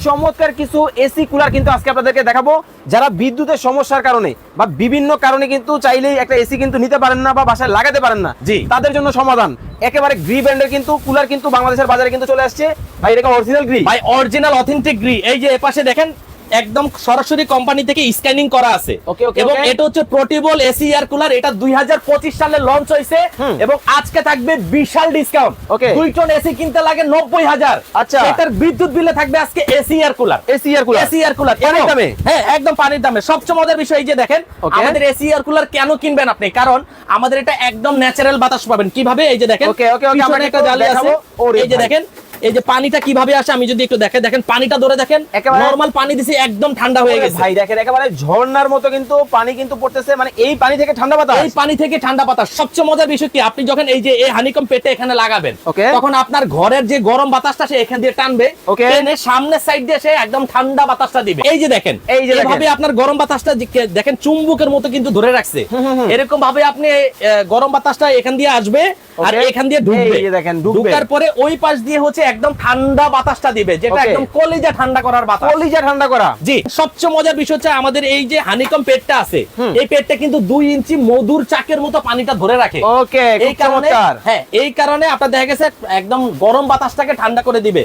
চমৎকার কিছু AC cooler কিন্তু আজকে আপনাদেরকে দেখাবো, যারা বিদ্যুতের সমস্যার কারণে বা বিভিন্ন কারণে কিন্তু চাইলেই একটা এসি কিন্তু নিতে পারেন না বা বাসায় লাগাতে পারেন না, জি তাদের জন্য সমাধান। একেবারে গ্রি ব্র্যান্ডের কিন্তু কুলার কিন্তু বাংলাদেশের বাজারে কিন্তু চলে আসছে। ভাই এটা অরিজিনাল গ্রি? ভাই অরিজিনাল অথেন্টিক গ্রি। এই যে এপাশে দেখেন একদম সরাসরি কোম্পানি থেকে স্ক্যানিং করা আছে। ওকে ওকে। এবং এটা হচ্ছে পোর্টেবল এসি এয়ার কুলার। এটা 2025 সালে লঞ্চ হয়েছে এবং আজকে থাকবে বিশাল ডিসকাউন্ট। ওকে। 2 টন এসি কিনতে লাগে 90,000। আচ্ছা। এটার বিদ্যুৎ বিলে থাকবে আজকে AC air cooler. AC air cooler? AC air cooler পানির দামে? হ্যাঁ, একদম পানির দামে। সবচেয়ে মজার বিষয় এই যে দেখেন আমাদের এসি এয়ার কুলার কেন কিনবেন আপনি, কারণ আমাদের এটা একদম ন্যাচারাল বাতাস পাবেন। কিভাবে? এই যে দেখেন ওকে ওকে ওকে, আমরা পিছনে একটা জালি আছে। এই যে দেখেন এই যে পানিটা কিভাবে আসে আমি যদি একটু দেখেন পানিটা ধরে দেখেন, একেবারে নরমাল পানি দিছি একদম ঠান্ডা হয়ে গেছে। ভাই দেখেন একেবারে ঝর্ণার মতো কিন্তু পানি কিন্তু পড়তেছে, মানে এই পানি থেকে ঠান্ডা বাতাস। এই পানি থেকে ঠান্ডা বাতাস। সবচেয়ে মজার বিষয় কি, আপনি যখন এই যে এই হানিকম পেটে এখানে লাগাবেন, ওকে। তখন আপনার ঘরের যে গরম বাতাসটা সে এখান দিয়ে টানবে, ওকে। টেনে সামনের সাইড দিয়ে সে একদম ঠান্ডা বাতাসটা দিবে। এই যে দেখেন এই যে এইভাবে আপনার গরম বাতাসটা দেখেন চুম্বকের মতো কিন্তু ধরে রাখছে। এরকম ভাবে আপনি গরম বাতাসটা এখান দিয়ে আসবে আর এখান দিয়ে ঢুকবে। এই যে দেখেন ঢুকবে, ঢুকার পরে ওই পাশ দিয়ে হচ্ছে একদম ঠান্ডা বাতাসটা দিবে, যেটা ওকে। একদম কলিজা ঠান্ডা করার বাতাস। কলিজা ঠান্ডা করা। জি, সবচেয়ে মজার বিষয় হচ্ছে আমাদের এই যে হানিকম পেটটা আছে, এই পেটটা কিন্তু 2 ইঞ্চি মধুর চাকের মতো পানিটা ধরে রাখে। ওকে, এই কারণে হ্যাঁ, এই কারণে আপনার দেখা গেছে একদম গরম বাতাসটাকে ঠান্ডা করে দিবে।